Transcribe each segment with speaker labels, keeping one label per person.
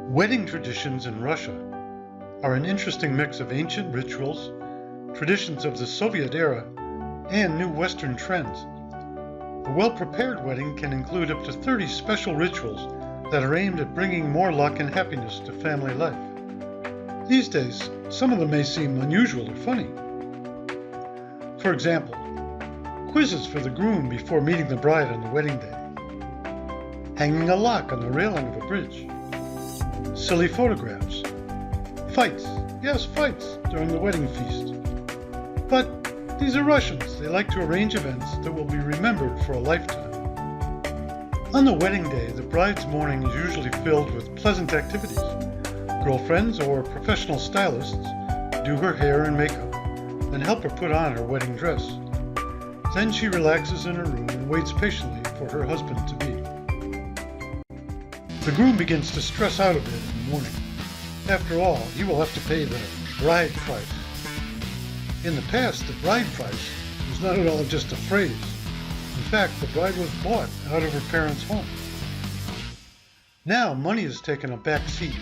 Speaker 1: Wedding traditions in Russia are an interesting mix of ancient rituals, traditions of the Soviet era, and new Western trends. A well-prepared wedding can include up to 30 special rituals that are aimed at bringing more luck and happiness to family life. These days, some of them may seem unusual or funny. For example, quizzes for the groom before meeting the bride on the wedding day, hanging a lock on the railing of a bridge, silly photographs, fights, yes, fights during the wedding feast. But these are Russians. They like to arrange events that will be remembered for a lifetime. On the wedding day, the bride's morning is usually filled with pleasant activities. Girlfriends or professional stylists do her hair and makeup and help her put on her wedding dress. Then she relaxes in her room and waits patiently for her husband-to-be. The groom begins to stress out a bit in the morning. After all, he will have to pay the bride price. In the past, the bride price was not at all just a phrase. In fact, the bride was bought out of her parents' home. Now, money has taken a back seat.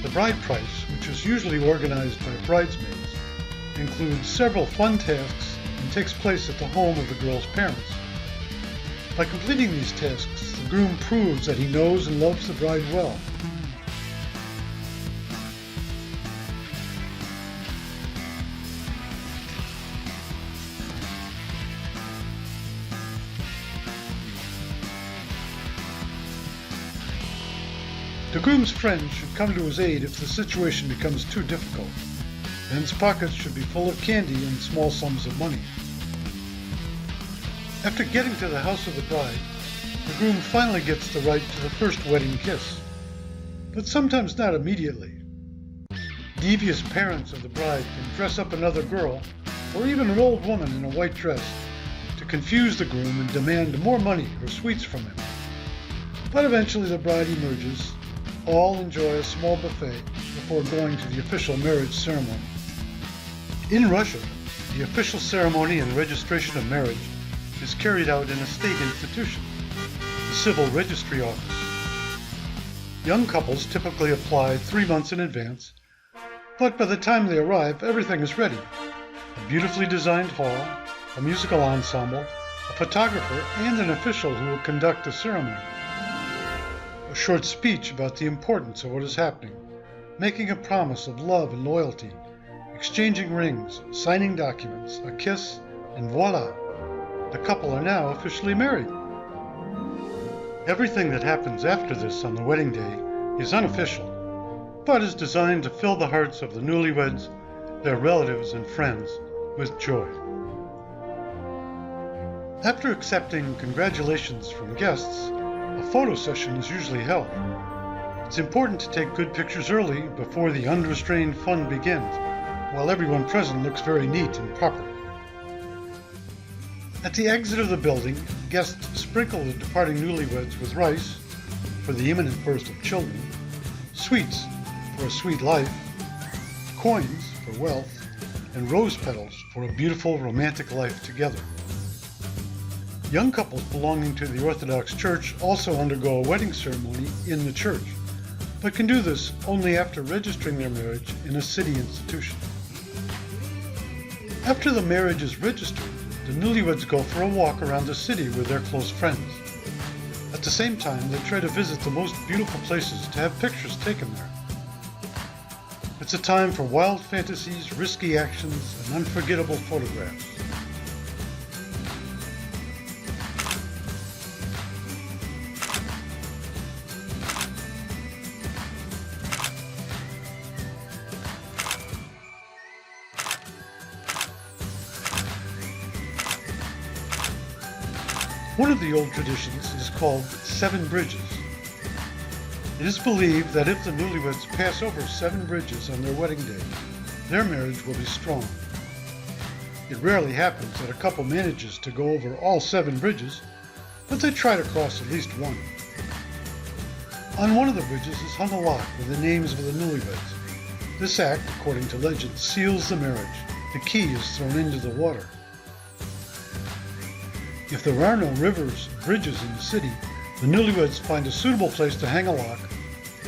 Speaker 1: The bride price, which is usually organized by bridesmaids, includes several fun tasks and takes place at the home of the girl's parents. By completing these tasks, the groom proves that he knows and loves the bride well. The groom's friends should come to his aid if the situation becomes too difficult. Men's pockets should be full of candy and small sums of money. After getting to the house of the bride, the groom finally gets the right to the first wedding kiss, but sometimes not immediately. Devious parents of the bride can dress up another girl, or even an old woman in a white dress, to confuse the groom and demand more money or sweets from him. But eventually the bride emerges. All enjoy a small buffet before going to the official marriage ceremony. In Russia, the official ceremony and registration of marriage is carried out in a state institution, the Civil Registry Office. Young couples typically apply 3 months in advance, but by the time they arrive, everything is ready. A beautifully designed hall, a musical ensemble, a photographer, and an official who will conduct the ceremony. A short speech about the importance of what is happening, making a promise of love and loyalty, exchanging rings, signing documents, a kiss, and voila! The couple are now officially married. Everything that happens after this on the wedding day is unofficial, but is designed to fill the hearts of the newlyweds, their relatives, and friends with joy. After accepting congratulations from guests, a photo session is usually held. It's important to take good pictures early before the unrestrained fun begins, while everyone present looks very neat and proper. At the exit of the building, guests sprinkle the departing newlyweds with rice for the imminent birth of children, sweets for a sweet life, coins for wealth, and rose petals for a beautiful romantic life together. Young couples belonging to the Orthodox Church also undergo a wedding ceremony in the church, but can do this only after registering their marriage in a city institution. After the marriage is registered, the newlyweds go for a walk around the city with their close friends. At the same time, they try to visit the most beautiful places to have pictures taken there. It's a time for wild fantasies, risky actions, and unforgettable photographs. One of the old traditions is called 7 bridges. It is believed that if the newlyweds pass over 7 bridges on their wedding day, their marriage will be strong. It rarely happens that a couple manages to go over all 7 bridges, but they try to cross at least one. On one of the bridges is hung a lock with the names of the newlyweds. This act, according to legend, seals the marriage. The key is thrown into the water. If there are no rivers or bridges in the city, the newlyweds find a suitable place to hang a lock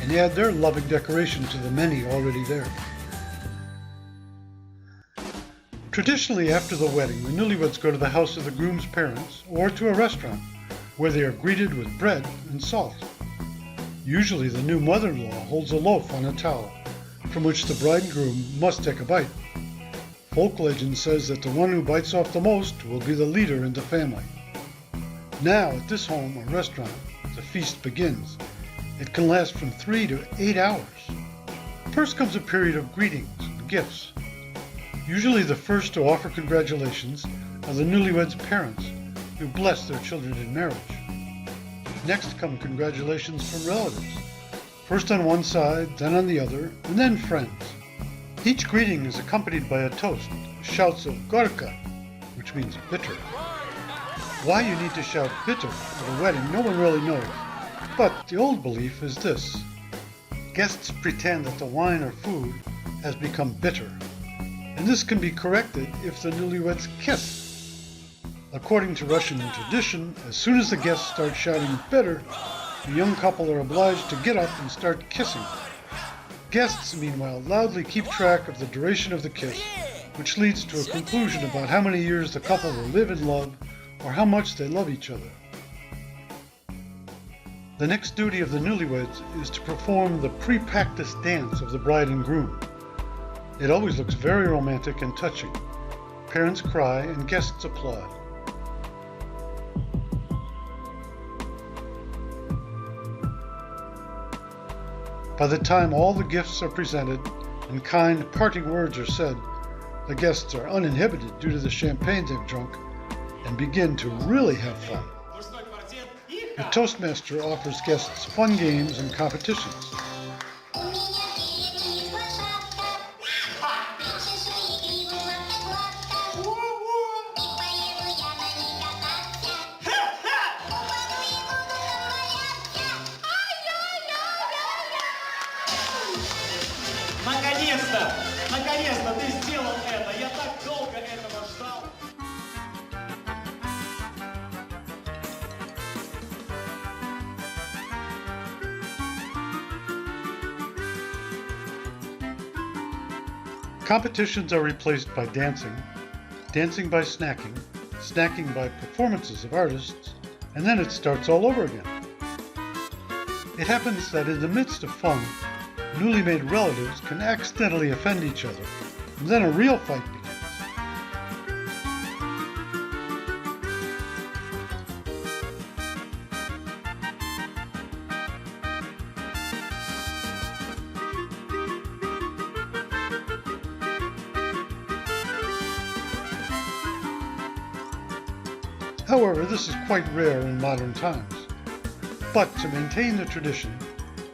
Speaker 1: and add their loving decoration to the many already there. Traditionally, after the wedding, the newlyweds go to the house of the groom's parents or to a restaurant where they are greeted with bread and salt. Usually, the new mother-in-law holds a loaf on a towel from which the bride and groom must take a bite. Folk legend says that the one who bites off the most will be the leader in the family. Now, at this home or restaurant, the feast begins. It can last from 3 to 8 hours. First comes a period of greetings and gifts. Usually the first to offer congratulations are the newlyweds' parents who bless their children in marriage. Next come congratulations from relatives, first on one side, then on the other, and then friends. Each greeting is accompanied by a toast, shouts of gorka, which means bitter. Why you need to shout bitter at a wedding, no one really knows, but the old belief is this. Guests pretend that the wine or food has become bitter, and this can be corrected if the newlyweds kiss. According to Russian tradition, as soon as the guests start shouting bitter, the young couple are obliged to get up and start kissing. Guests, meanwhile, loudly keep track of the duration of the kiss, which leads to a conclusion about how many years the couple will live in love or how much they love each other. The next duty of the newlyweds is to perform the pre-practice dance of the bride and groom. It always looks very romantic and touching. Parents cry and guests applaud. By the time all the gifts are presented and kind parting words are said, the guests are uninhibited due to the champagne they've drunk and begin to really have fun. The Toastmaster offers guests fun games and competitions.
Speaker 2: Наконец-то ты сделал это! Я так долго этого ждал!
Speaker 1: Competitions are replaced by dancing, dancing by snacking, snacking by performances of artists, and then it starts all over again. It happens that in the midst of fun, newly made relatives can accidentally offend each other, and then a real fight begins. However, this is quite rare in modern times. But to maintain the tradition,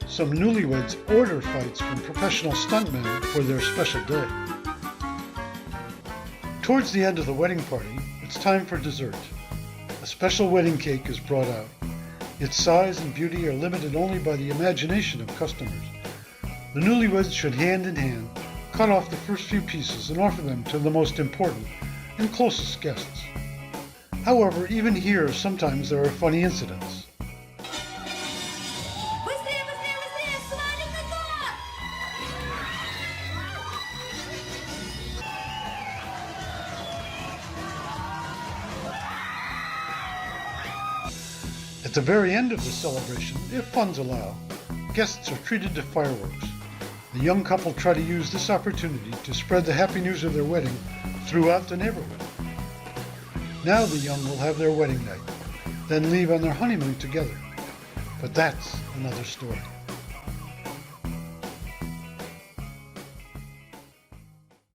Speaker 1: some newlyweds order fights from professional stuntmen for their special day. Towards the end of the wedding party, it's time for dessert. A special wedding cake is brought out. Its size and beauty are limited only by the imagination of customers. The newlyweds should hand in hand cut off the first few pieces and offer them to the most important and closest guests. However, even here, sometimes there are funny incidents. At the very end of the celebration, if funds allow, guests are treated to fireworks. The young couple try to use this opportunity to spread the happy news of their wedding throughout the neighborhood. Now the young will have their wedding night, then leave on their honeymoon together. But that's another story.